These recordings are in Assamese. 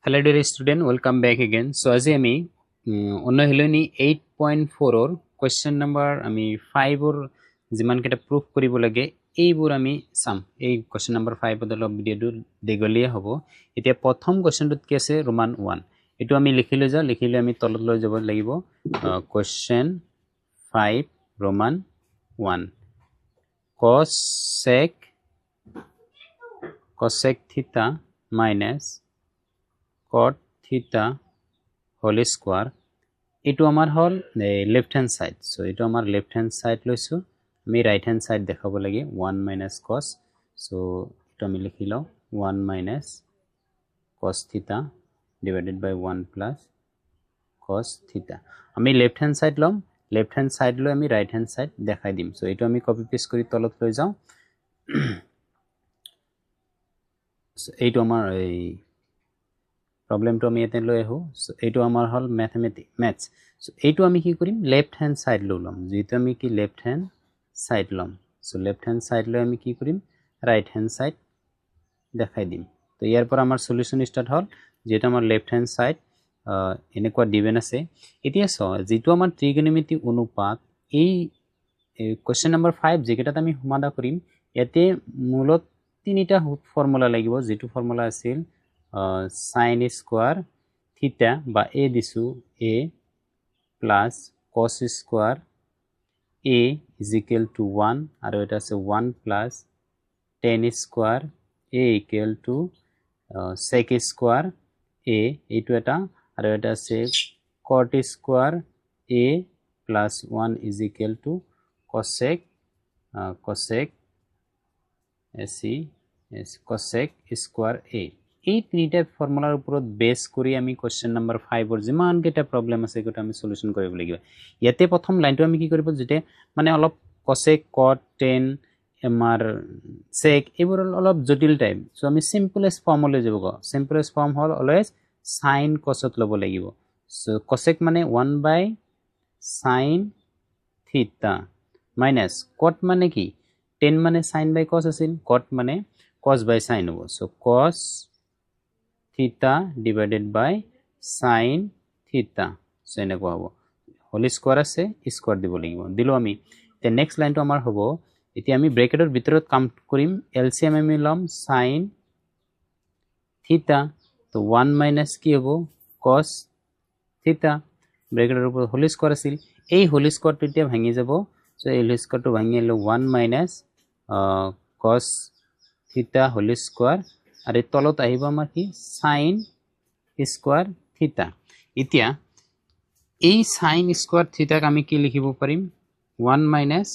Hello dear student, welcome back again. So আজি আমি অন্য হেলনি 8.4 or question number আমি 5 or যিমান কেটা proof কৰিব লাগে এইবোৰ আমি চাম। এই question number 5 অদল ভিডিওটো দেগলিয়া হ'ব। এতিয়া প্ৰথম কোৱেশ্চনটোত কি আছে ৰোমান 1। এটো আমি লিখিলে যা লিখিলে আমি তলত লৈ যাব লাগিব question 5 Roman 1 cosec theta minus cot theta whole square এটো আমাৰ হল লেফট হ্যান্ড সাইড সো এটো আমাৰ লেফট হ্যান্ড সাইড লৈছো আমি রাইট হ্যান্ড সাইড দেখাব লাগে 1 minus cos সো এটো আমি লিখিলো 1 minus cos theta divided by 1 plus cos theta আমি লেফট হ্যান্ড সাইড লম লেফট হ্যান্ড সাইড লৈ আমি রাইট হ্যান্ড সাইড দেখাই দিম সো এটো আমি কপি পেস্ট কৰি তলত লৈ যাও সো এইটো আমাৰ এই problem to আমি এতে লৈ আহো সো এইটো আমাৰ হল maths সো এইটো আমি কি কৰিম লেফট হ্যান্ড সাইড লম যেটো আমি কি লেফট হ্যান্ড সাইড লম সো লেফট হ্যান্ড সাইড লৈ আমি কি কৰিম ৰাইট হ্যান্ড সাইড দেখাই দিম তো ইয়াৰ পৰা আমাৰ সলিউশন স্টাৰ্ট হল যেটো আমাৰ লেফট হ্যান্ড সাইড এনেকুৱা ডিভেন আছে এতিয়া সো যেটো আমাৰ ত্ৰিকোণমিতি অনুপাত এই কোৱেশ্চন নম্বৰ 5 যেটা আমি সমাধান কৰিম ইয়াতে মূলত তিনিটা ফৰ্মুলা লাগিব যেটো ফৰ্মুলা আছিল sin square theta বা a দিছো a plus cos square a is equal to 1 আৰু এটা আছে 1 plus tan square a equal to sec square a এইটো এটা আৰু এটা আছে cot square a plus 1 is equal to cosec square a এই তিনিটা ফৰ্মুলাৰ ওপৰত বেস কৰি আমি কোৱেশ্চন নম্বৰ 5 ৰ যিমান কেটা প্ৰবলেম আছে গটা আমি সলিউশন কৰিব লাগিব ইয়াতে প্ৰথম লাইনটো আমি কি কৰিব যেতে মানে অলপ cosec cot tan mr sec এইবোৰ অলপ জটিল টাইপ সো আমি সিম্পলেস্ট ফৰ্মলৈ যাব গো সিম্পলেস্ট ফৰ্ম হল অলৱেজ sin cos ত লব লাগিব সো cosec মানে 1 by sin theta minus cot মানে কি tan মানে sin by cos আছিল cot মানে cos by sin হ'ব so cos theta divided by sin theta so এনেকুৱা হ'ব হোল স্কয়াৰ আছে স্কয়াৰ দিব লাগিব দিলো আমি তে নেক্সট লাইনটো আমাৰ হ'ব এতিয়া আমি ব্ৰেকেটৰ ভিতৰত কাম কৰিম এলসিএম আমি লম sin theta তো 1 মাইনাস কি হ'ব cos theta ব্ৰেকেটৰ ওপৰত হোল স্কয়ার আছিল এই হোল স্কয়ারটো এতিয়া ভাঙি যাব সো এই হোল স্কয়ারটো ভাঙি এলো 1 minus cos theta whole square আর এই তলত আহিব আমাৰ কি sin স্কয়াৰ থিটা এতিয়া এই sin স্কয়াৰ থিটাক আমি কি লিখিব পাৰিম 1 মাইনাস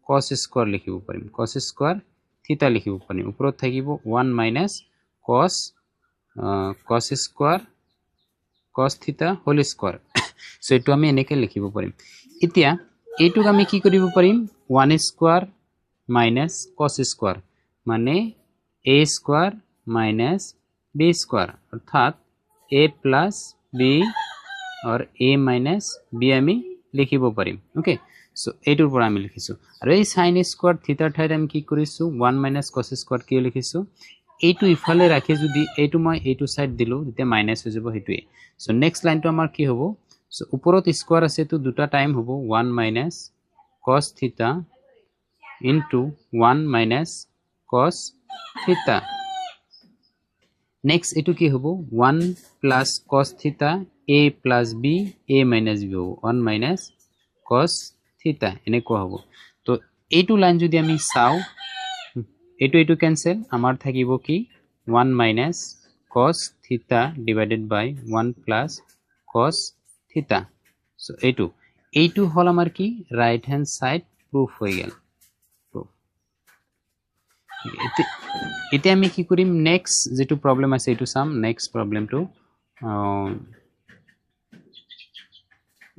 cos স্কয়াৰ লিখিব পাৰিম cos স্কয়াৰ থিটা লিখিব পাৰিম ওপৰত থাকিব 1 মাইনাস cos স্কয়াৰ cos থিটা হোল স্কয়াৰ সো এটো আমি এনেকে লিখিব পাৰিম এতিয়া এইটোক আমি কি কৰিব পাৰিম 1 স্কয়ার মাইনাস cos স্কয়ার মানে a square minus b square अर्थात a प्लस b और a माइनस b আমি লিখিব পাৰিম ওকে সো এটোৰ পৰা আমি লিখিছো আৰু এই sin স্কয়াৰ থিটা ঠাইত আমি কি কৰিছো 1 মাইনাস cos স্কয়াৰ কি লিখিছো এইটো ইফালে ৰাখি যদি এইটো মই এইটো সাইড দিলো তেতিয়া মাইনাস হৈ যাব হেতুৱে সো নেক্সট লাইনটো আমাৰ কি হ'ব সো ওপৰত স্কয়ার আছে তো দুটা টাইম হ'ব 1 মাইনাস cos থিটা ইনটু 1 মাইনাস cos থিটা नेक्स्ट एटू की होबो 1 plus cos theta a plus b a minus b होबो 1 minus cos theta এনেকুৱা হ'ব তো এইটো লাইন যদি আমি চাও এটু ক্যান্সেল আমাৰ থাকিব কি 1 minus cos theta divided by 1 plus cos theta so এইটো হল আমাৰ কি ৰাইট হ্যান্ড সাইড প্ৰুফ হৈ গেল এতিয়া আমি কি কৰিম নেক্সট যেটো প্ৰবলেম আছে এটো সাম নেক্সট প্ৰবলেমটো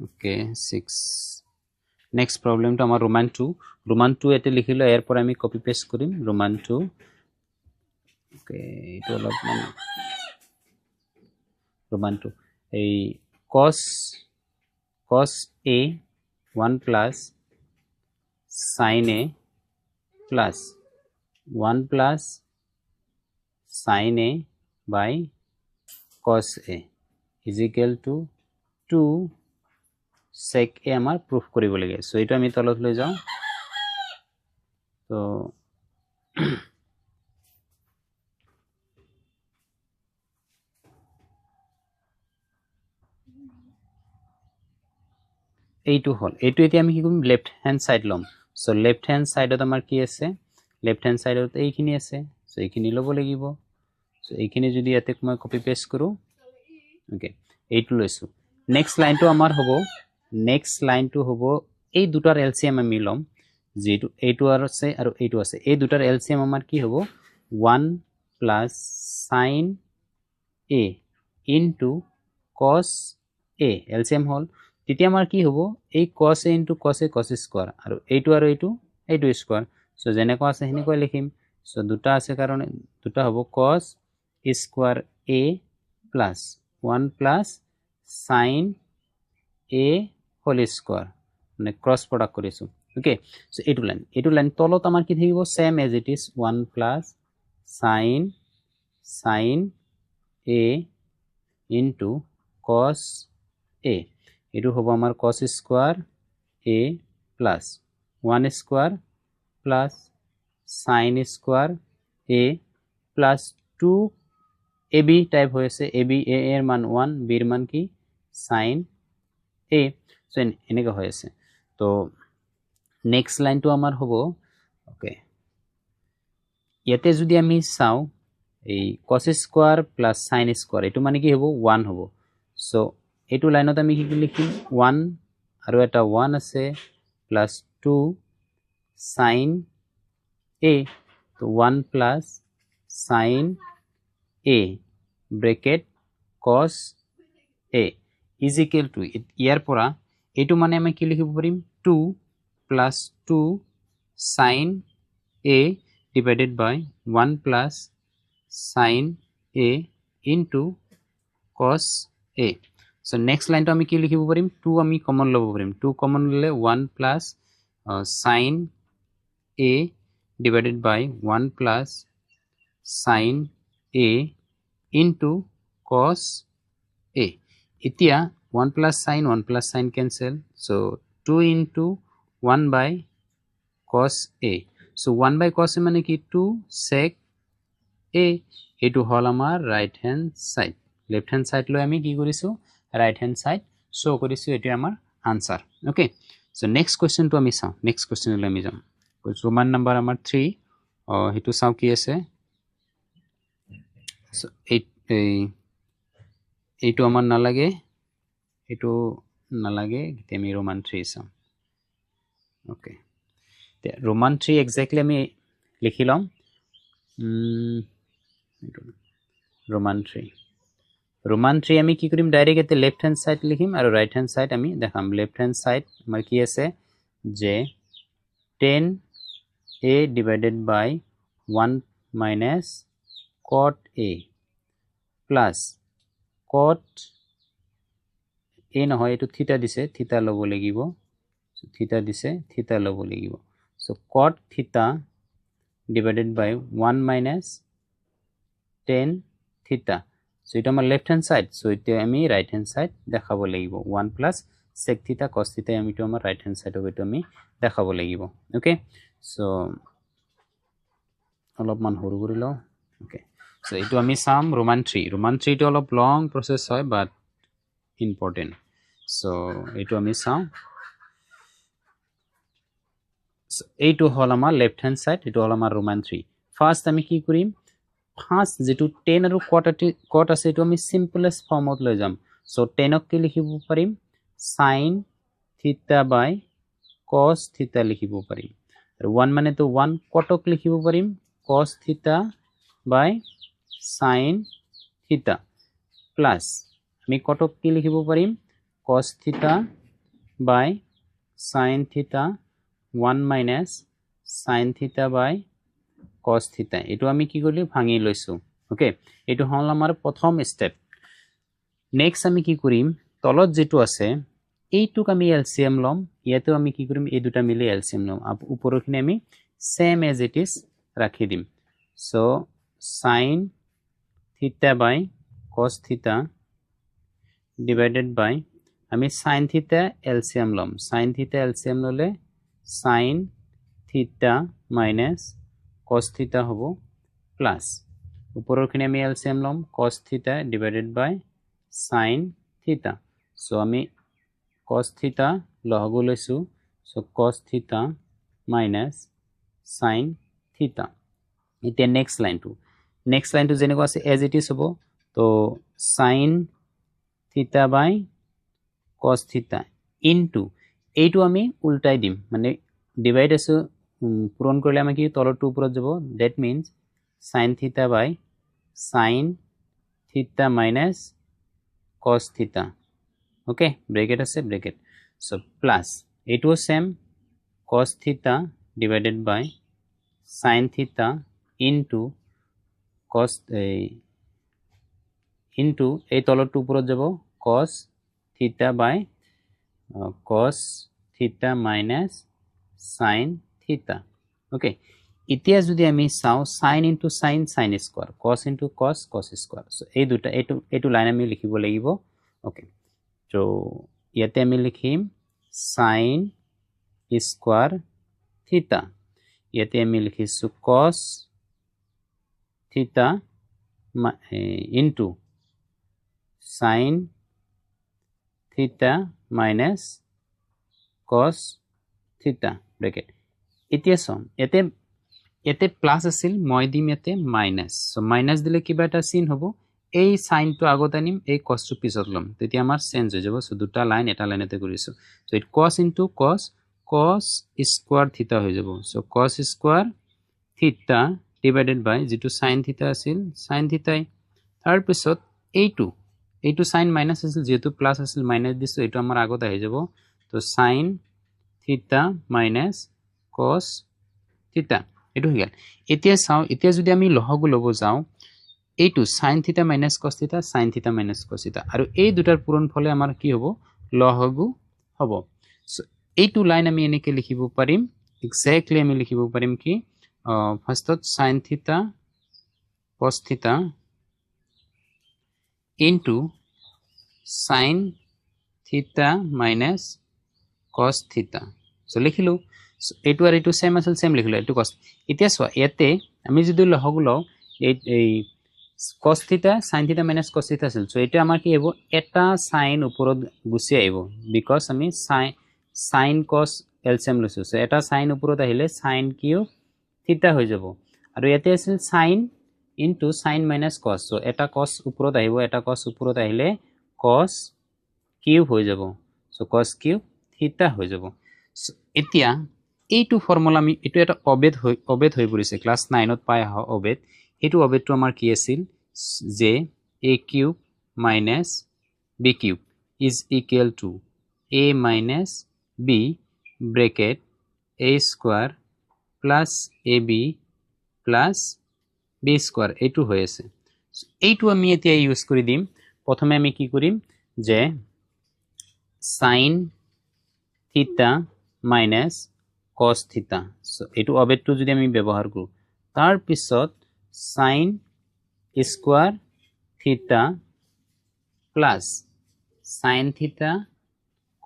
ওকে 6 নেক্সট প্ৰবলেমটো আমাৰ ৰোমান 2 এতে লিখিলো এৰ পৰা আমি কপি পেস্ট কৰিম ৰোমান 2 ওকে এটো অলপ মানে ৰোমান 2 এই cos a 1 plus sin a plus 1 plus sin a by cos a is equal to 2 sec a আমাৰ proof কৰিব লাগে সো এটো আমি তলত লৈ যাও তো এইটো হল এইটো এতিয়া আমি কি কৰিম লেফট হ্যান্ড সাইড লম সো লেফট হ্যান্ড সাইডত আমাৰ কি আছে লেফট হ্যান্ড সাইডত এইখিনি আছে সো এইখিনি লব লাগিব সো এইখিনি যদি ইয়াতে মই কপি পেস্ট কৰো ওকে এইটো লৈছো নেক্সট লাইনটো আমাৰ হ'ব নেক্সট লাইনটো হ'ব এই দুটাৰ এলসিএম আমি লম যেটো এইটো আছে আৰু এইটো আছে এই দুটাৰ এলসিএম আমাৰ কি হ'ব 1 plus sin a into cos a LCM হল তেতিয়া আমাৰ কি হ'ব এই cos a into cos a cos square আৰু এইটো স্কয়াৰ সো যেনেকৈ আছে হেনেকৈ লিখিম সো দুটা আছে কাৰণ দুটা হ'ব cos square a plus 1 plus sin a whole square মানে ক্রস প্রোডাক্ট কৰিছো ওকে সো এইটো লাইন তলত আমাৰ কি থাকিব same as it is 1 plus sin a into cos a এটো হ'ব আমাৰ cos square a plus 1 square plus sin square a plus 2 ab type হৈছে ab a এর মান 1 b এর মান কি sin a সো এনেকৈ হৈ আছে তো নেক্সট লাইনটো আমাৰ হ'ব ওকে ইয়াতে যদি আমি চাও এই cos square plus sin square এটো মানে কি হ'ব 1 হ'ব সো এটো লাইনত আমি কি লিখিম 1 আৰু এটা 1 আছে plus 2 sin a তো 1 plus sin a bracket cos a is equal to ইয়াৰ পৰা এটো মানে আমি কি লিখিব পাৰিম 2 plus 2 sin a divided by 1 plus sin a into cos a so next line to আমি কি লিখিব পাৰিম 2 আমি কমন লব পাৰিম 2 কমন ললে 1 plus sin a divided by 1 plus sin a into cos a এতিয়া 1 plus sin cancel so 2 into 1 by cos a so 1 by cos a মানে কি 2 sec a এটো হল আমাৰ right hand side left hand side লৈ আমি কি কৰিছো ৰাইট হ্যান্ড সাইড শো কৰিছো এটো আমাৰ answer okay so next question তো আমি চাও নেক্সট কোশ্চেন লৈ আমি যাম রোমান নাম্বার আমাৰ 3 হেতু চাও কি আছে সো এইটো আমাৰ নালাগে এটো নালাগে আমি ৰোমান 3 চাম ওকে তে ৰোমান 3 এক্স্যাক্টলি আমি লিখিলাম ৰোমান 3 আমি কি কৰিম ডাইৰেক্ট এতে লেফট হ্যান্ড সাইড লিখিম আৰু ৰাইট হ্যান্ড সাইড আমি দেখাম লেফট হ্যান্ড সাইড আমাৰ কি আছে যে 10 a divided by 1 minus cot a plus cot a নহয় এটো থিটা দিছে থিটা লব লাগিব সো থিটা দিছে থিটা লব লাগিব so cot theta divided by 1 minus 10 theta so এটা আমাৰ লেফট হ্যান্ড সাইড সো এটা আমি রাইট হ্যান্ড সাইড দেখাব লাগিব 1 plus sec theta cos theta আমি তো আমাৰ রাইট হ্যান্ড সাইড হবে তো আমি দেখাব লাগিব ওকে সো অলপমান হৰু কৰি লও ওকে সো এটো আমি সাম রোমান 3 তো অলপ লং প্রসেস হয় বাট ইম্পর্টেন্ট সো এটো আমি চাও এইটো হল আমাৰ লেফট হ্যান্ড সাইড এটো হল আমাৰ ৰোমান 3 ফাৰ্স্ট আমি কি কৰিম ফাৰ্স্ট যেটো 10 আৰু cot আছে এটো আমি সিম্পলেস্ট ফৰ্মত লৈ যাম সো 10 ক কি লিখিব পাৰিম sin theta by cos theta লিখিব পাৰিম আৰু 1 মানে তো 1 cot ক লিখিব পাৰিম cos theta by sin theta plus আমি cot ক কি লিখিব পাৰিম cos theta by sin theta 1 minus sin theta by cos theta এটো আমি কি কৰিলো ভাঙি লৈছো ওকে এটো হল আমাৰ প্ৰথম স্টেপ নেক্সট আমি কি কৰিম তলত যেটো আছে এইটুক আমি এলসিএম লম ইয়াতে আমি কি কৰিম এই দুটা মিলি এলসিএম লম উপৰখিনি আমি সেম এজ ইট ইজ ৰাখি দিম so sin theta by cos theta divided by আমি sin theta LCM লম sin theta LCM ললে sin theta minus cos theta হ'ব plus উপৰৰখিনি আমি LCM লম cos theta divided by sin theta so আমি cos theta লহগু লৈছো so cos theta minus sin theta এতিয়া next line to যেনেকুৱা আছে as it is হ'ব তো sin theta by cos theta into এইটো আমি উল্টাই দিম মানে ডিভাইড আছে পূৰণ কৰিলে আমি কি তলৰটো ওপৰত যাব that means sin theta by sin theta minus cos theta okay bracket আছে bracket so plus এইটো same cos theta divided by sin theta into cos into এই তলৰটো ওপৰত যাব cos theta by cos theta minus sin theta okay এতিয়া যদি আমি চাও sin into sin sin square cos into cos cos square so এই দুটা এটো লাইন আমি লিখিব লাগিব okay so ইয়াতে আমি লিখিম sin square theta ইয়াতে আমি লিখিছো cos theta into sin theta minus cos theta bracket এতিয়া সম এতে প্লাস আছিল মই দিম এতে মাইনাস সো মাইনাস দিলে কিবা এটা চিন হ'ব এই সাইন টো আগত আনিম এই cos টো পিছত লম তেতিয়া আমাৰ চেঞ্জ হৈ যাব সো দুটা লাইন এটা লাইনতে কৰিছো so it cos into cos cos square theta হৈ যাব so cos square theta divided by যেটো sin theta আছিল sin theta তাৰ পিছত এইটো sin মাইনাস আছিল যেটো প্লাস আছিল মাইনাস দিছো এটো আমাৰ আগত আহি যাব তো sin theta minus cos theta এটো হৈ গল এতিয়া চাও এতিয়া যদি আমি লহগু লব যাও এইটো sin theta minus cos theta sin theta minus cos theta আৰু এই দুটাৰ পূৰণ ফলে আমাৰ কি হ'ব লহগু হ'ব সো এইটো লাইন আমি এনেকে লিখিব পাৰিম এক্স্যাক্টলি আমি লিখিব পাৰিম কি ফাৰ্স্টত sin theta cos theta into sin theta minus cos theta so লিখিলো এইটো আৰু এইটো সেম আছিল সেম লিখিলো এইটো cos এতিয়া সোয়া ইয়াতে আমি যদি লহগু লও এই cos theta sin theta minus cos theta আছিল so এটা আমাৰ কি হ'ব এটা sin ওপৰত গুছি আহিব বিকজ আমি sin cos LCM লৈছো so এটা sin ওপৰত আহিলে sin কিউ theta হৈ যাব আৰু ইয়াতে আছিল sin into sin minus cos so এটা cos ওপৰত আহিব এটা cos ওপৰত আহিলে cos cube হৈ যাব so cos cube theta হৈ যাব so এতিয়া এইটো ফৰ্মুলা আমি এটো এটা অবেদ হৈ পৰিছে ক্লাস 9 ত পাই আহা অবেদ এটো অবেদটো আমাৰ কি আছিল যে a cube minus b cube is equal to a minus b bracket a square plus ab plus b square এটো হৈ আছে এইটো আমি এতিয়া ইউজ কৰি দিম প্ৰথমে আমি কি কৰিম যে sin theta minus cos theta so এটো অবেদটো যদি আমি ব্যৱহাৰ কৰো তাৰ পিছত sin square theta plus sin theta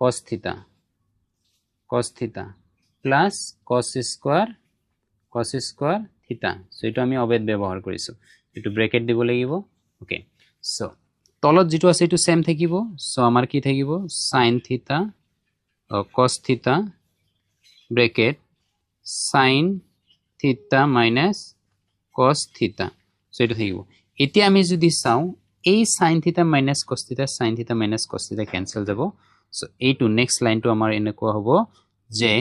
cos theta plus cos square theta so এটো আমি অবেদ ব্যৱহাৰ কৰিছো এটো ব্ৰেকেট দিব লাগিব ওকে so তলত যেটো আছে এটো সেম থাকিব so আমাৰ কি থাকিব sin theta cos theta bracket sin theta minus cos theta so এটো থাকিব এতিয়া আমি যদি চাও এই sin theta minus cos theta sin theta minus cos theta cancel যাব so এইটো নেক্সট লাইনটো আমাৰ এনেকুৱা হ'ব যে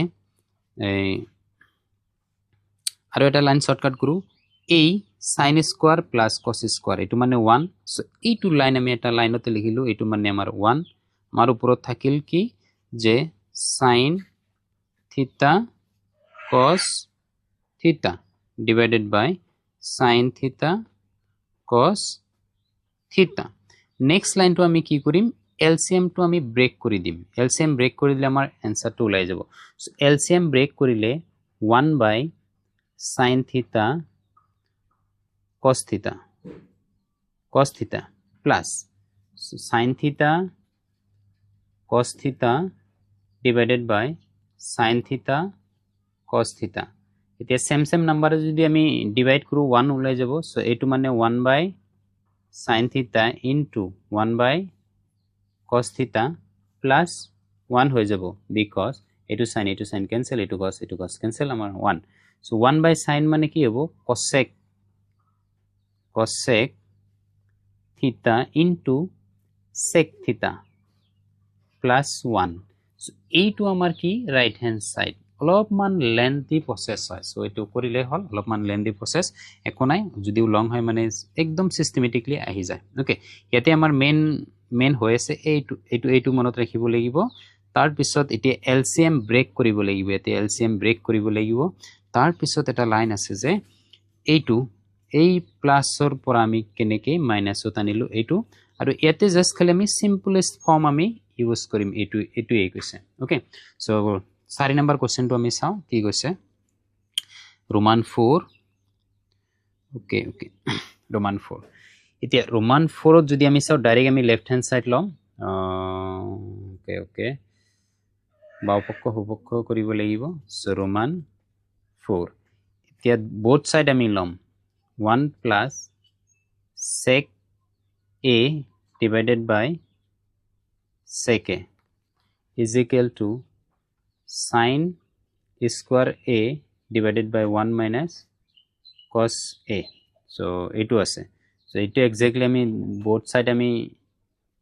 আৰু এটা লাইন শৰ্টকাট কৰো এই sin square plus cos square এটো মানে 1 so এইটো লাইন আমি এটা লাইনতে লিখিলো এটো মানে আমাৰ 1 আমাৰ ওপৰত থাকিল কি যে sin theta cos theta divided by sin theta cos theta next line to আমি কি কৰিম LCM to আমি ব্ৰেক কৰি দিম LCM ব্ৰেক কৰি দিলে আমাৰ आंसर টো ওলাই যাব so LCM ব্ৰেক কৰিলে 1 by sin theta cos theta plus so sin theta cos theta divided by sin theta cos theta. এতিয়া same number যদি আমি divide কৰো 1 ওলাই যাব সো এটো মানে 1 by sin theta into 1 by cos theta plus 1 হৈ যাব because এটো sin cancel এটো cos cancel আমাৰ 1 so 1 by sin মানে কি হ'ব cosec theta into sec theta plus 1 so এইটো আমাৰ কি right hand side অলপমান lengthy process হয় so এটো কৰিলে হল অলপমান lengthy process একো নাই যদিও লং হয় মানে একদম systematically আহি যায় ওকে ইয়াতে আমাৰ মেইন হৈ আছে এইটো মনত ৰাখিব লাগিব তাৰ পিছত এতিয়া LCM ব্ৰেক কৰিব লাগিব ইয়াতে LCM ব্ৰেক কৰিব লাগিব তাৰ পিছত এটা লাইন আছে যে এইটো এই প্লাসৰ পৰা আমি কেনেকে মাইনাসত আনিলো এইটো আৰু ইয়াতে জাস্ট খালি আমি simplest form আমি ইউজ কৰিম এইটো এই কৈছে ওকে সো 4 নম্বৰ কোৱেশ্চনটো আমি চাও কি কৈছে Roman 4 ওকে Roman 4 এতিয়া Roman 4 যদি আমি চাও ডাইৰেক্ট আমি লেফট হ্যান্ড সাইড লম ওকে বাওপক্ষ হুপক্ষ কৰিব লাগিব সো Roman 4 এতিয়া both side আমি লম 1 plus sec a divided by sec a is equal to sin square a divided by 1 minus cos a so এটো আছে so এটো এক্স্যাক্টলি আমি both side আমি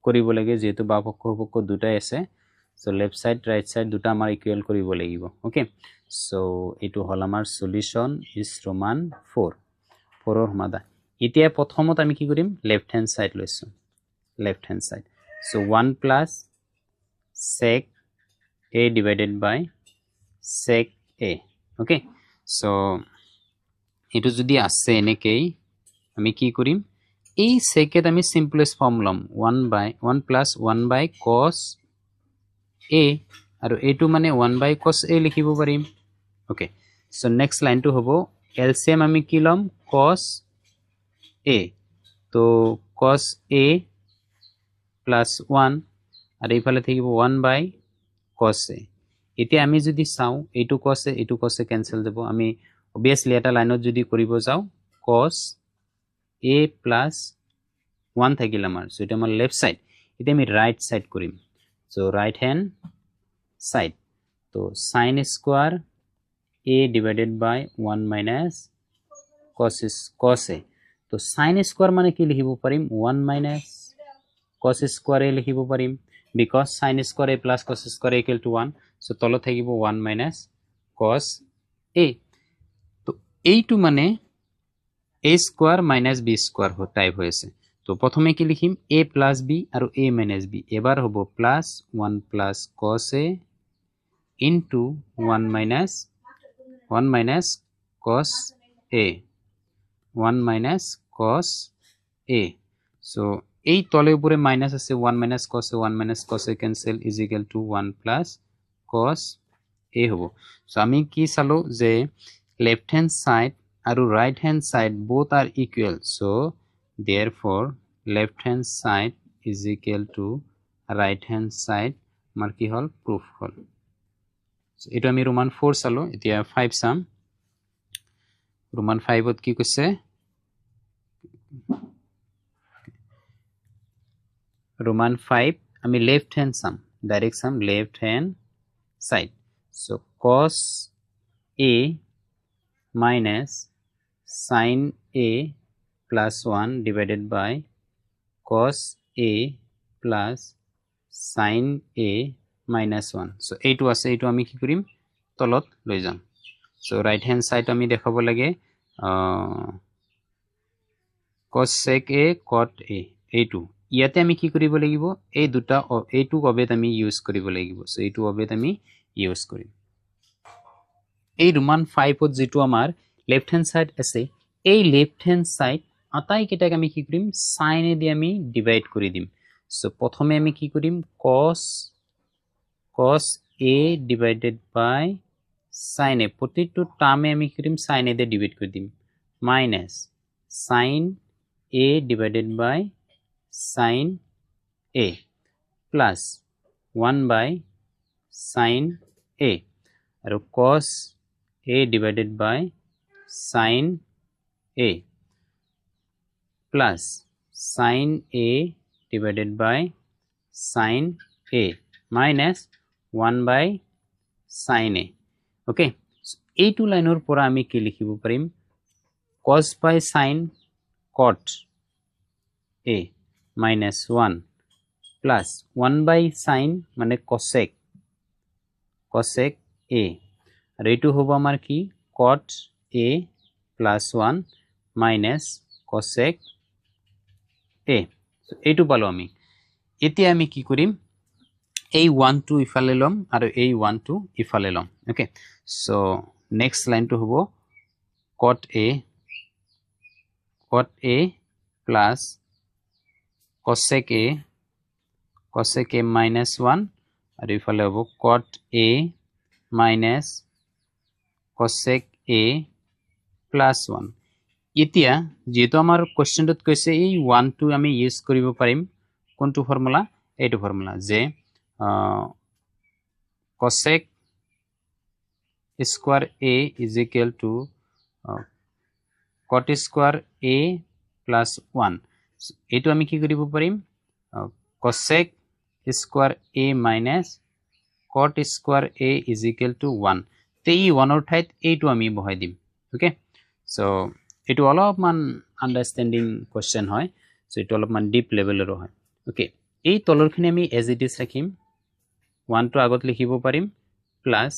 কৰিব লাগে যেহেতু বাওপক্ষ হুপক্ষ দুটাই আছে so left side right side দুটা আমাৰ ইকুয়াল কৰিব লাগিব ওকে so এটো হল আমাৰ সলিউশন is Roman 4 4ৰ সমাধান এতিয়া প্ৰথমত আমি কি কৰিম লেফট হ্যান্ড সাইড লৈছো left hand side so 1 plus sec a divided by sec a okay so এটো যদি আছে এনেকেই আমি কি কৰিম এই sec এত আমি simplest form লম 1 plus 1 by cos a আৰু এটো মানে 1 by cos a লিখিব পাৰিম okay so next line to হবো LCM আমি কি লম cos a তো cos a plus 1 আৰু ইফালে থাকিব 1 by cos a এতিয়া আমি যদি চাও এইটো cos a ক্যান্সেল যাব আমি obviously এটা লাইনত যদি কৰিব যাও cos a plus 1 থাকিল আমাৰ সো এটা আমাৰ লেফট সাইড এতিয়া আমি ৰাইট সাইড কৰিম সো রাইট হ্যান্ড সাইড তো sin square a divided by 1 minus cos a তো sin square মানে কি লিখিব পাৰিম 1 minus cos square a লিখিব পাৰিম because sin square a plus cos square a equal to 1 so তলত থাকিব 1 minus cos a তো এইটো মানে a square minus b square type হৈছে তো প্ৰথমে কি লিখিম a plus b আৰু a minus b এবাৰ হ'ব plus 1 plus cos a into 1 minus cos a 1 minus cos a so এই তলে উপরে মাইনাস আছে 1 minus cos a cancel is equal to 1 plus cos a হবো so আমি কি চালো যে left hand side আৰু right hand side both are equal so therefore left hand side is equal to right hand side আমাৰ কি হল proof হল so এটো আমি Roman 4 চালো এতিয়া 5 চাম Roman 5 ত কি কৈছে Roman 5 আমি left hand sum direct sum left hand side so cos a minus sin a plus 1 divided by cos a plus sin a minus 1 so এইটো আছে এইটো আমি কি কৰিম তলত লৈ যাম so right hand side আমি দেখাব লাগে cos sec a cot a এইটো ইয়াতে আমি কি কৰিব লাগিব এই দুটা এইটো অবেত আমি ইউজ কৰিব লাগিব সো এইটো অবেত আমি ইউজ কৰিম এই Roman 5 ত যেটো আমাৰ লেফট হ্যান্ড সাইড আছে এই লেফট হ্যান্ড সাইড আটাই কেটাক আমি কি কৰিম sin এ দি আমি ডিভাইড কৰি দিম সো প্ৰথমে আমি কি কৰিম cos a divided by sin a প্ৰতিটো টাৰ্মে আমি কি কৰিম sin a দিয়ে ডিভাইড কৰি দিম minus sin a divided by sin a plus 1 by sin a আৰু cos a divided by sin a plus sin a divided by sin a minus 1 by sin a. Okay, so এইটো লাইনৰ পৰা আমি কি লিখিব পাৰিম cos by sin cot a minus 1 plus 1 by sin মানে cosec a আৰু এইটো হ'ব আমাৰ কি cot a plus 1 minus cosec a. so এইটো পালো আমি এতিয়া আমি কি কৰিম এই 1 2 ইফালে লম আৰু এই 1 2 ইফালে লম ওকে সো নেক্সট লাইনটো হ'ব cot a plus cosec a minus 1 আৰু ইফালে হ'ব cot a minus cosec a plus 1 এতিয়া যেটো আমাৰ কোশ্চেনটোত কৈছে এই 1 2 আমি ইউজ কৰিব পাৰিম কোনটো ফৰ্মুলা এইটো ফৰ্মুলা যে cosec square a is equal to cot square a plus 1 এইটো আমি কি কৰিব পাৰিম cosec square a minus cot square a is equal to 1 তে এই 1 ৰ ঠাইত এইটো আমি বহাই দিম ওকে সো এইটো অলপমান আন্ডাৰষ্টেণ্ডিং কোশ্চেন হয় সো এইটো অলপমান ডিপ লেভেলৰ হয় ওকে এই তলৰখিনি আমি এজ ইট ইজ ৰাখিম 1 টো আগত লিখিব পাৰিম plus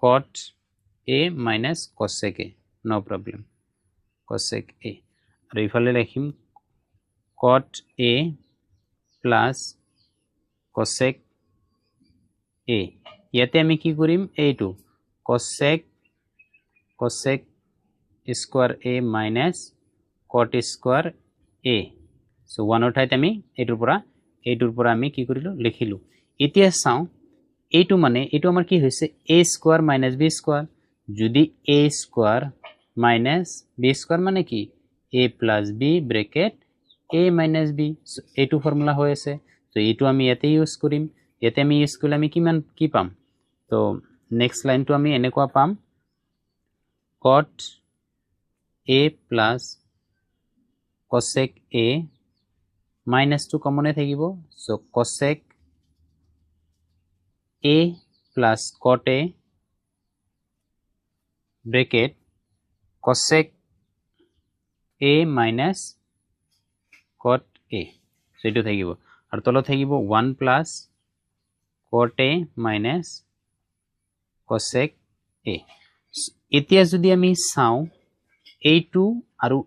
cot a minus cosec a no problem cosec a আৰু ইফালে লিখিম cot a plus cosec a ইয়াতে আমি কি কৰিম এইটো cosec square a minus cot square a so 1 ৰ ঠাইত আমি এইটোৰ পৰা আমি কি কৰিলো লিখিলো এতিয়া চাও এইটো মানে এইটো আমাৰ কি হৈছে a square minus b square যদি a square minus b square মানে কি a plus b bracket a minus b so এইটো ফৰ্মুলা হৈ আছে তো এইটো আমি ইয়াতে ইউজ কৰিম ইয়াতে আমি ইউজ কৰিলে আমি কিমান কি পাম তো নেক্সট লাইনটো আমি এনেকুৱা পাম cot a plus cosec a minus 2 কমনে থাকিব so cosec a plus cot a bracket cosec a minus cot a so এইটো থাকিব আৰু তলত থাকিব 1 plus cot a minus cosec a এতিয়া যদি আমি চাও a2 আৰু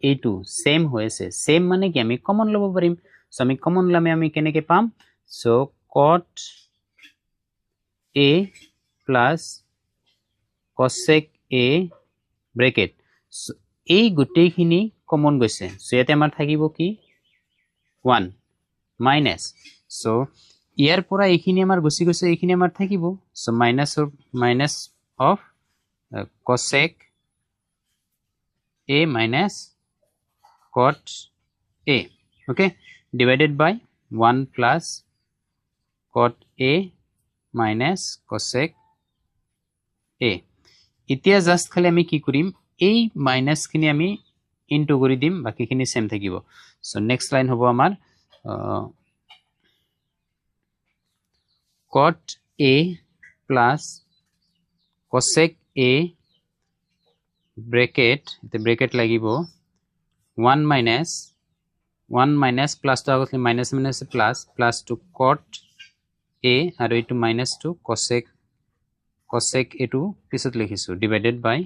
a2 সেম হৈছে সেম মানে কি আমি কমন লব পাৰিম সো আমি কমন ললে আমি কেনেকৈ পাম so cot a plus cosec a bracket so এই গুটেইখিনি কমন গৈছে সো ইয়াতে আমাৰ থাকিব কি 1 minus so ইয়াৰ পৰা এইখিনি আমাৰ গুছি গৈছে এইখিনি আমাৰ থাকিব so minus of cosec a minus cot a okay divided by 1 plus cot a minus cosec a এতিয়া জাস্ট খালি আমি কি কৰিম এই মাইনাস খিনি আমি ইনটু কৰি দিম বাকিখিনি সেম থাকিব সো নেক্সট লাইন হ'ব আমাৰ cot a plus cosec a bracket the bracket লাগিব 1 minus plus to আগত minus plus to cot a আৰু এটো minus to cosec এটো পিছত লিখিছো divided by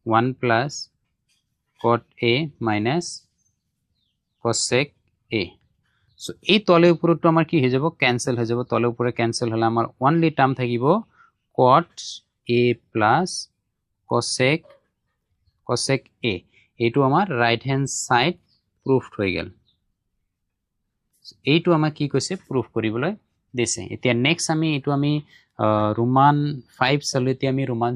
1 plus cot a minus cosec a so এই তলে উপৰটো আমাৰ কি হৈ যাব ক্যান্সেল হৈ যাব তলে উপৰে ক্যান্সেল হলে আমাৰ only টাৰ্ম থাকিব cot a plus cosec a এইটো আমাৰ ৰাইট হ্যান্ড সাইড প্ৰুফড হৈ গেল এইটো আমাৰ কি কৈছে প্ৰুফ কৰিবলৈ দিছে এতিয়া নেক্সট আমি এইটো আমি ৰোমান 5 চালো এতিয়া আমি ৰোমান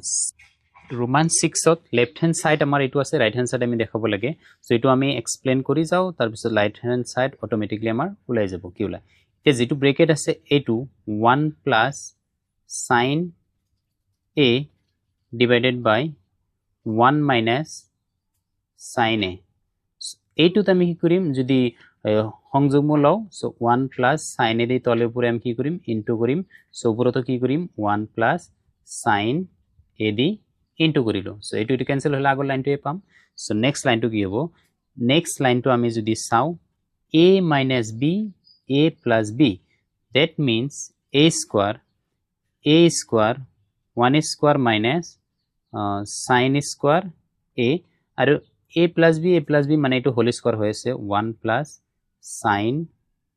Roman 6ত লেফট হ্যান্ড সাইড আমাৰ এইটো আছে ৰাইট হ্যান্ড সাইড আমি দেখাব লাগে সো এইটো আমি এক্সপ্লেইন কৰি যাও তাৰ পিছত ৰাইট হ্যান্ড সাইড অটোমেটিক্যালি আমাৰ ওলাই যাব কি ওলাই এতিয়া যেটো ব্ৰেকেট আছে এইটো 1 plus sin a divided by 1 minus sin a এইটোত আমি কি কৰিম যদি সংযোগ লও সো 1 plus sin a দি তলে উপরে আমি কি কৰিম ইনটু কৰিম সো উপৰতো কি কৰিম 1 plus sin a the into কৰিলো সো এইটো ক্যান্সেল হলে আগৰ লাইনটোৱে পাম সো নেক্সট লাইনটো কি হ'ব নেক্সট লাইনটো আমি যদি চাও a minus b a plus b that means a square 1 square minus sin square a আৰু a plus b মানে এইটো হোল স্কয়ার হৈ আছে 1 plus sin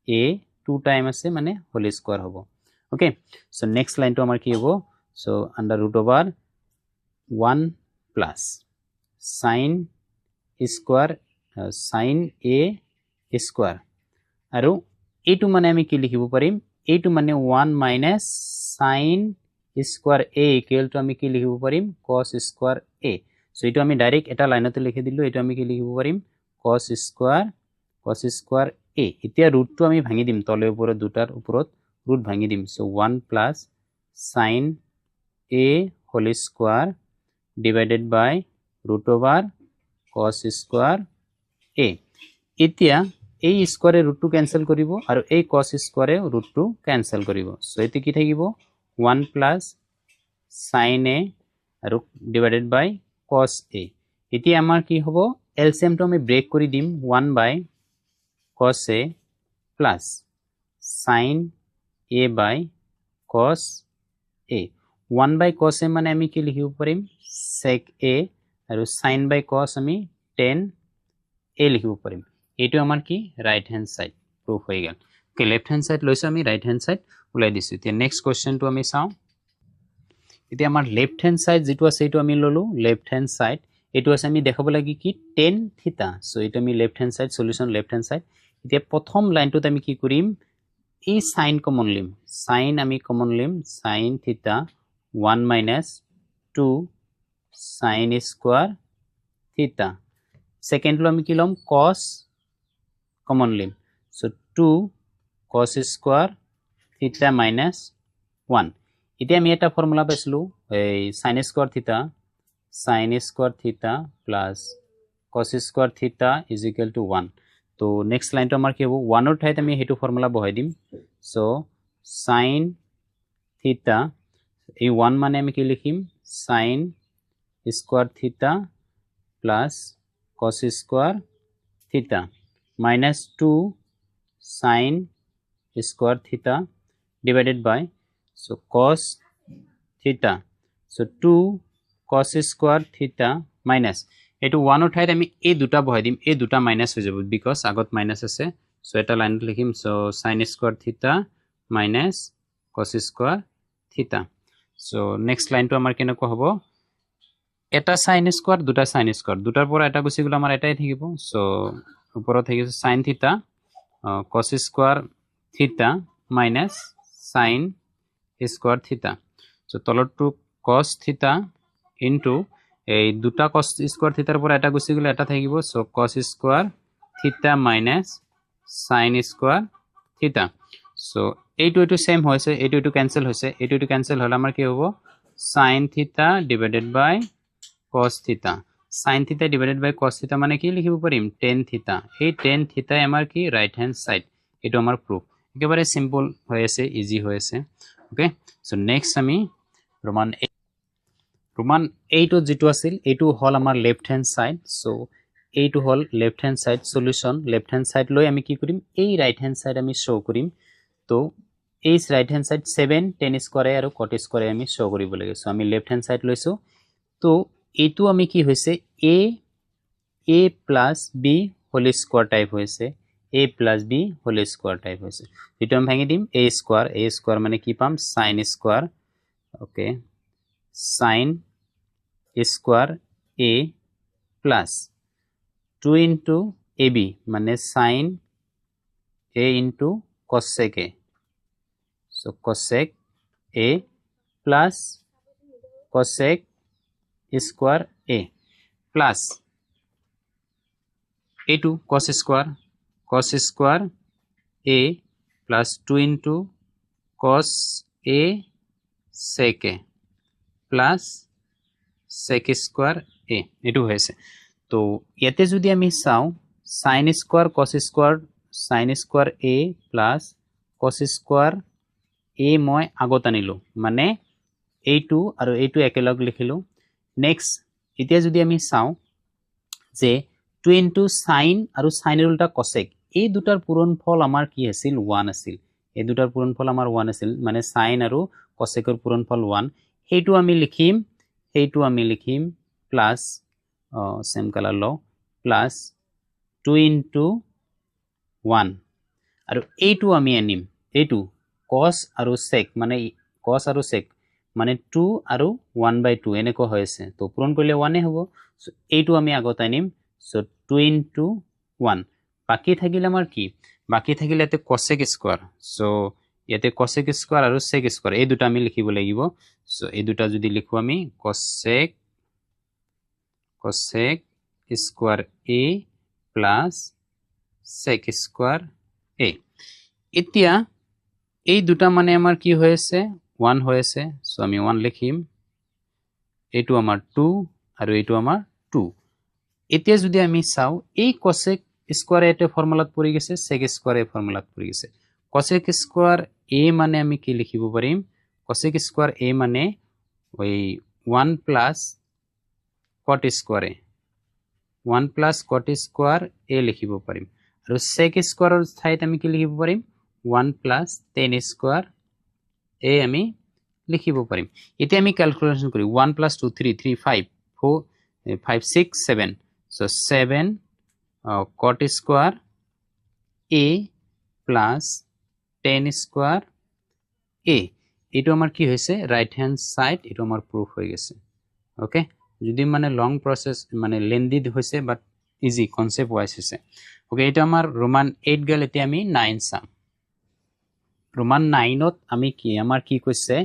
a 2 টাইম আছে মানে হোল স্কয়ার হ'ব ওকে সো নেক্সট লাইনটো আমাৰ কি হ'ব so under root over 1 plus sin square sin a square আৰু এইটো মানে আমি কি লিখিব পাৰিম এইটো মানে 1 minus sin square a equal to আমি কি লিখিব পাৰিম cos square a সো এইটো আমি ডাইৰেক্ট এটা লাইনতে লিখি দিলো এইটো আমি কি লিখিব পাৰিম cos square a এতিয়া ৰুটটো আমি ভাঙি দিম তলে ওপৰত দুটাৰ ওপৰত ৰুট ভাঙি দিম so 1 plus sin a whole square divided by root over cos square a এতিয়া এই স্কয়ারে রুট টু ক্যান্সেল করিব আর এই cos স্কয়ারে রুট টু ক্যান্সেল করিব সো এতে কি থাকিব 1 plus sin a আর ডিভাইডেড বাই cos a এতিয়া আমাৰ কি হ'ব এলসিএমটো আমি ব্ৰেক কৰি দিম 1 by cos a plus sin a by cos a 1 by cos a মানে আমি কি লিখিব পাৰিম sec a আৰু sin by cos আমি tan a লিখিব পাৰিম এইটো আমাৰ কি রাইট হ্যান্ড সাইড প্রুফ হৈ গল ওকে লেফট হ্যান্ড সাইড লৈছো আমি রাইট হ্যান্ড সাইড উলাই দিছো এতিয়া নেক্সট কোশ্চেনটো আমি চাও এতিয়া আমাৰ লেফট হ্যান্ড সাইড যেটো আছে এইটো আমি ললো লেফট হ্যান্ড সাইড এইটো আছে আমি দেখাব লাগি কি tan থিটা সো এইটো আমি left hand side solution left hand side এতিয়া প্রথম লাইনটোত আমি কি কৰিম এই sin কমন লিম sin আমি কমন লিম sin থিটা 1 minus 2 sin square theta second লো আমি কি লম cos common lim so 2 cos square theta minus 1 এতিয়া আমি এটা ফর্মুলা পাইছিলো এই sin square theta plus cos square theta is equal to 1 তো নেক্সট লাইনটো আমাৰ কি হ'ব 1 ৰ ঠাইত আমি হেতু ফর্মুলা বহাই দিম so sin theta এই 1 মানে আমি কি লিখিম sin square theta plus cos square theta minus 2 sin square theta divided by so cos theta so 2 cos square theta minus এটো 1 ৰ ঠাইত আমি এই দুটা বহাই দিম এই দুটা মাইনাস হৈ যাব বিকজ আগত মাইনাস আছে সো এটা লাইন লিখিম so sin square theta minus cos square theta so next line to আমাৰ কেনেকুৱা হ'ব এটা sin square দুটা sin square দুটাৰ পৰা এটা গুছি গল আমাৰ এটাই থাকিব সো ওপৰত থাকিছে sin theta cos square theta minus sin square theta so তলৰটো cos theta into এই দুটা cos square theta ৰ পৰা এটা গুছি গলে এটা থাকিব so cos square theta minus sin square theta so এইটো সেম হৈছে এইটো ক্যান্সেল হৈছে এইটো ক্যান্সেল হলে আমাৰ কি হ'ব sin theta divided by cos theta sin theta divided by cos theta মানে কি লিখিব পাৰিম tan theta এই tan theta আমাৰ কি ৰাইট হ্যান্ড সাইড এটো আমাৰ প্রুফ একেবারে সিম্পল হৈ আছে ইজি হৈ আছে ওকে সো নেক্সট আমি রোমান 8 যেটো আছিল এটো হল আমাৰ লেফট হ্যান্ড সাইড সো এইটো হল left hand side solution left hand side লৈ আমি কি কৰিম এই ৰাইট হ্যান্ড সাইড আমি শো কৰিম তো এই right hand side 7 tan square আৰু cot স্কয়াৰ আমি শো কৰিব লাগে সো আমি লেফট হ্যান্ড সাইড লৈছো তো এইটো আমি কি হৈছে a plus b whole square type হৈছে a plus b whole square type হৈছে যেটো আমি ভাঙি দিম a স্কয়ার মানে কি পাম sin square okay sin square a plus 2 into ab মানে sin a into cosec a so cosec a plus cosec square A plus এইটো কস স্কোয়ার এ প্লাস 2 ইন্টু কস এ সেক এ প্লাস সেক স্কোয়ার এ এইটো হয়েছে তো ইয়াতে যদি আমি চাও সাইন স্কোয়ার এ প্লাস কস স্কোয়ার এ মই আগত আনিলো মানে এইটো আৰু এইটো একেলগ লিখিলো নেক্সট এতিয়া যদি আমি চাও যে 2 ইন্টু সাইন আৰু সাইনেৰ উল্টা কসেক এই দুটাৰ পূৰণফল আমাৰ কি আছিল 1 আছিল এই দুটাৰ পূৰণফল আমাৰ 1 আছিল মানে সাইন আৰু কসেকৰ পূৰণফল 1 সেইটো আমি লিখিম প্লাস সেম কালাৰ ল প্লাস 2 ইন্টু 1 আৰু এইটো আমি আনিম এইটো cos আৰু sec মানে 2 আৰু 1/2 এনেকৈ হৈছে তো পূৰণ কৰিলে 1 এ হ'ব সো এইটো আমি আগত আনিম সো 2 ইন্টু 1 বাকি থাকিলে আমাৰ কি বাকি থাকিলে এতে cosec স্কয়াৰ সো ইয়াতে cosec স্কয়াৰ আৰু sec স্কয়ার এই দুটা আমি লিখিব লাগিব সো এই দুটা যদি লিখো আমি cosec square a plus sec square a এতিয়া এই দুটা মানে আমাৰ কি হয়েছে 1 হয়েছে সো আমি 1 লিখিম এইটো আমাৰ 2 আৰু এইটো আমাৰ 2 এতিয়া যদি আমি চাও এই cosec স্কয়াৰ এতে ফৰ্মুলাত পৰি গেছে sec স্কয়াৰ এ ফৰ্মুলাত পৰি গেছে cosec স্কয়াৰ a মানে আমি কি লিখিব পাৰিম cosec স্কয়াৰ a মানে ওই 1 plus cot square a 1 plus cot square a লিখিব পাৰিম আৰু sec স্কয়াৰৰ ঠাইত আমি কি লিখিব পাৰিম 1 প্লাস tan স্কয়াৰ a আমি লিখিব পাৰিম এতিয়া আমি ক্যালকুলেশন করি 1 plus 2 3 3 5 4 5 6 7 so 7 cot square a plus tan square a এটো আমার কি হইছে রাইট হ্যান্ড সাইড এটো আমার প্রুফ হয়ে গেছে ওকে যদি মানে লং প্রসেস মানে লেন্দি হইছে বাট ইজি কনসেপ্ট ওয়াইজ হইছে ওকে এটা আমার রোমান 8 গেল এতে আমি 9 সাম রোমান 9ত আমি কি আমার কি কইছে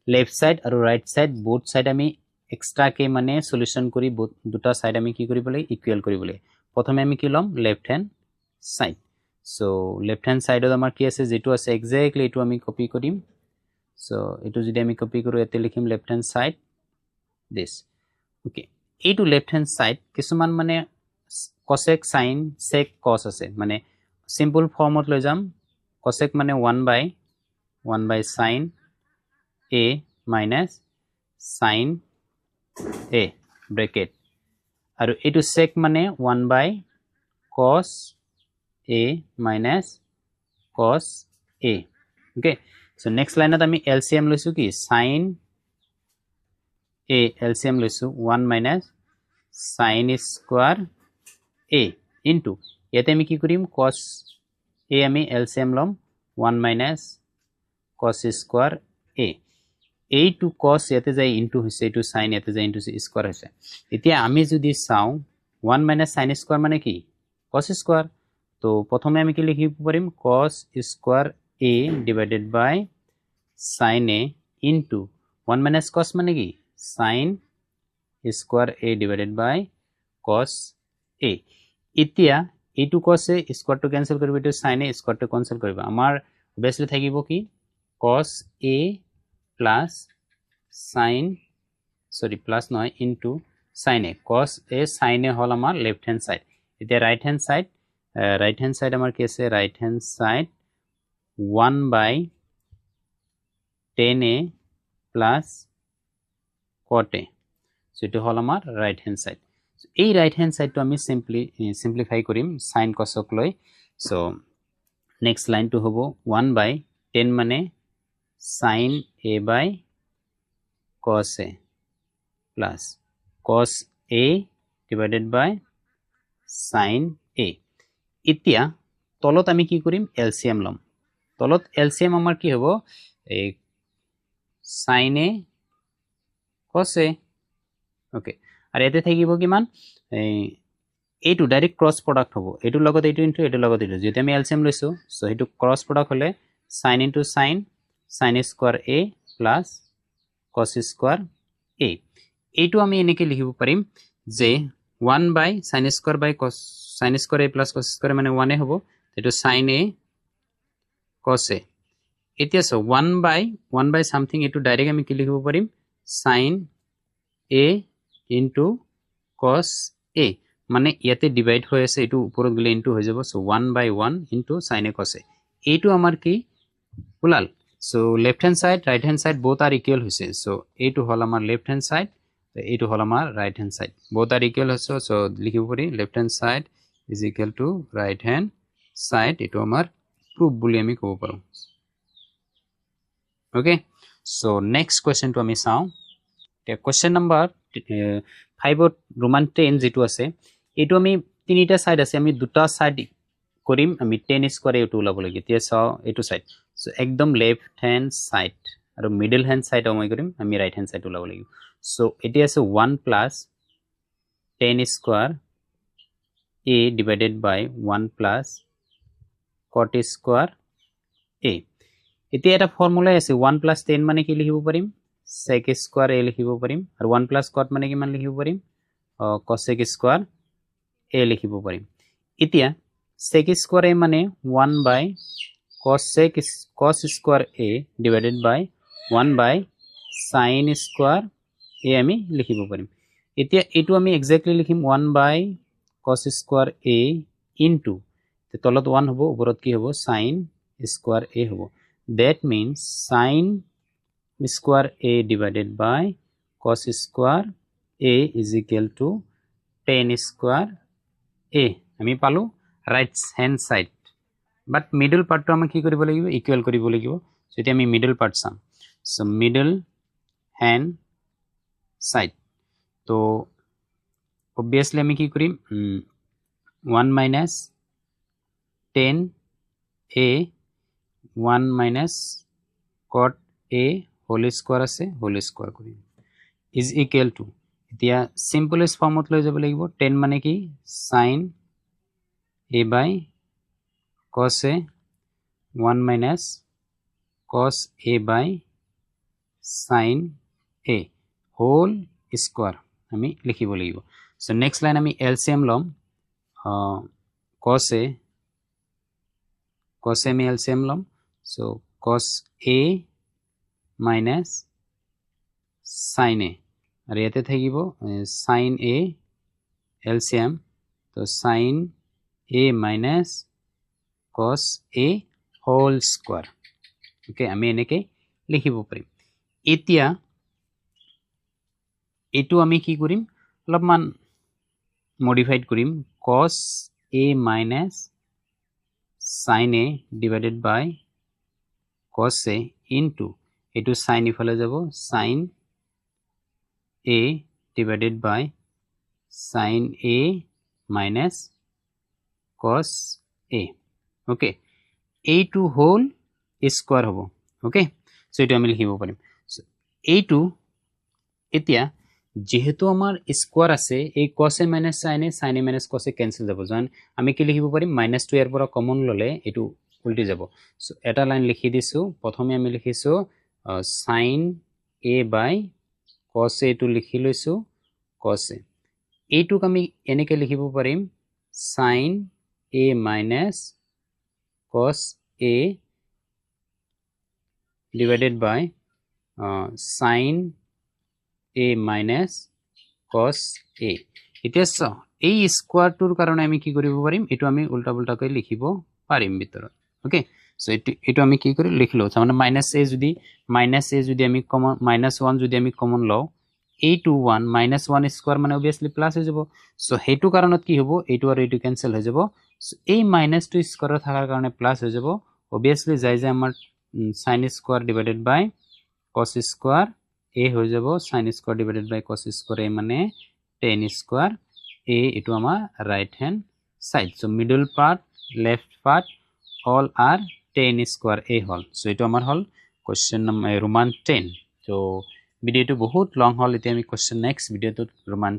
লেফট সাইড আৰু রাইট সাইড বোথ সাইড আমি এক্সট্রা কে মানে সলিউশন করি দুটা সাইড আমি কি করিব লাগে ইকুয়াল করিব লাগে প্রথমে আমি কি লম left hand side so left hand সাইডত আমার কি আছে যেটো আছে এক্স্যাক্টলি এটো আমি কপি করিম সো এটো যদি আমি কপি কৰো এতে লিখিম left hand side this okay এইটো লেফট হ্যান্ড সাইড কিছুমান মানে cosec sin sec cos আছে মানে সিম্পল ফর্মত লৈ যাম cosec মানে 1 by sin a minus sin a bracket আৰু এটো sec মানে 1 by cos a minus cos a okay so next line at আমি LCM লৈছো কি sin a LCM লৈছো 1 minus sin square a into ইয়াতে আমি কি কৰিম cos a আমি LCM লম 1 minus cos square a এইটো cos ইয়াতে যায় ইনটু হৈছে এইটো sin ইয়াতে যায় ইনটু স্কয়ার হৈছে এতিয়া আমি যদি চাও 1 minus sin square মানে কি cos square তো প্রথমে আমি কি লিখিব পাৰিম cos square a divided by sin a into 1 minus cos মানে কি sin square a divided by cos a এতিয়া এইটো cos a square to cancel কৰিব এটো sin a square to cancel কৰিব আমাৰ obviously থাকিব কি cos a plus sin plus নহয় into sin a cos a sin a হল আমাৰ left hand side এতিয়া right hand side আমাৰ কি আছে right hand side 1 by tan a plus cot a so এটো হল আমাৰ right hand side এই right hand side to আমি simplify কৰিম sin cos ক লৈ so next line to হবো 1 by tan মানে sin a by cos a plus cos a divided by sin a এতিয়া তলত আমি কি কৰিম LCM লম তলত LCM আমাৰ কি হ'ব এই sin a cos a okay আৰু এতে থাকিব কিমান এইটো ডাইৰেক্ট ক্ৰস প্ৰডাক্ট হ'ব এইটো লগত এইটো ইনটু এইটো লগত এইটো যদি আমি LCM লৈছো সো এইটো ক্ৰস প্ৰডাক্ট হলে sin into sin square a plus cos square a এইটো আমি এনেকৈ লিখিব পাৰিম যে 1 by sin square by cos sin square a plus cos square মানে 1 হ'ব এটো sin a cos a এতিয়া সো 1 by something এটো ডাইরেক্ট আমি কি লিখিব পাৰিম sin a into cos a মানে ইয়াতে ডিভাইড হৈ আছে এটো উপৰত গলে ইনটু হৈ যাব so 1 by 1 into sin a cos a এইটো আমাৰ কি ওলাল so left hand side right hand side both are equal হৈছে সো এইটো হল আমাৰ লেফট হ্যান্ড সাইড এইটো হল আমাৰ right hand side both are equal হৈছে সো লিখিব পাৰি left hand side is equal to right hand side এইটো আমাৰ প্ৰুফ বুলি আমি ক'ব পাৰো okay so next question to আমি চাও তে question number 5 ত roman 10 যেটো আছে এইটো আমি তিনিটা সাইড আছে আমি দুটা সাইড কৰিম আমি 10 স্কয়ার এইটো ওলাব লাগে তে চাও এইটো সাইড সো একদম লেফট হ্যান্ড সাইড আৰু মিডল হ্যান্ড সাইড আমি কৰিম আমি রাইট হ্যান্ড সাইড ওলাব লাগিব সো এটি আছে 1 plus 10 square a divided by 1 plus cot square a এতিয়া এটা ফর্মুলা আছে 1 plus 10 মানে কি লিখিব পাৰিম sec square a লিখিব পাৰিম আৰু 1 plus cot মানে কিমান লিখিব পাৰিম cosec square a লিখিব পাৰিম এতিয়া sec square a মানে 1 by cos square a divided by 1 by sin square a আমি লিখিব পাৰিম এতিয়া এটো আমি এক্স্যাক্টলি লিখিম 1 by cos square a into তে তলত 1 হ'ব উপৰত কি হ'ব sin square a হ'ব that means sin square a divided by cos square a is equal to 10 square a আমি পালো right hand side but middle part to আমাক কি কৰিব লাগিব ইকুয়াল কৰিব লাগিব সো এতিয়া আমি middle part চাম so middle hand side তো obviously আমি কি কৰিম 1 minus 10 a 1 minus cot a whole square আছে whole square কৰিম is equal to এতিয়া simplest ফর্মত লৈ যাব লাগিব 10 মানে কি sin a by cos a 1 minus cos a by sin a whole square আমি লিখিব লাগিব সো নেক্সট লাইন আমি এলসিএম লম cos a আমি এলসিএম লম so cos a minus sin a আর ইয়াতে থাকিব sin a এলসিএম তো sin a minus cos a whole square okay আমি এনেকে লিখিব পাৰিম এতিয়া এটো আমি কি কৰিম অলপমান মডিফাইড কৰিম cos a minus sin a divided by cos a into এটো sin ইফালে যাব sin a divided by sin a minus cos a okay a2 whole square হ'ব ওকে সো এটো আমি লিখিব পাৰিম সো a2 এতিয়া যেহেতু আমাৰ স্কয়ার আছে এই cos a minus sin a minus cos a cancel যাব জান আমি কি লিখিব পাৰিম -2 এৰ পৰা কমন ললে এটো উল্টি যাব সো এটা লাইন লিখি দিছো প্ৰথমে আমি লিখিছো sin a by cos a টো লিখি লৈছো cos a এইটোক আমি এনেকে লিখিব পাৰিম sin a minus cos a divided by sin a minus cos a এতিয়া সো এই স্কয়ার টুৰ কাৰণে আমি কি কৰিব পাৰিম এটো আমি উল্টা পুল্টা কৰি লিখিব পাৰিম ভিতৰত ওকে সো এটো আমি কি কৰি লিখলো মানে -a যদি আমি কমন -1 যদি আমি কমন লও a2 1 -1 স্কয়ার মানে obviously প্লাস হৈ যাব সো হেতু কাৰণত কি হ'ব এটো আৰু এটো ক্যান্সেল হৈ যাব সো এই -2 স্কয়াৰ থাকাৰ কাৰণে প্লাস হৈ যাব obviously যাই যে আমাৰ sin square divided by cos square a হৈ যাব sin square divided by cos square a মানে 10 square a এটো আমাৰ right hand side so middle part left part all are 10 square a whole so এটো আমাৰ হল question number roman 10 so ভিডিওটো বহুত লং হল এতিয়া আমি question next ভিডিওটো roman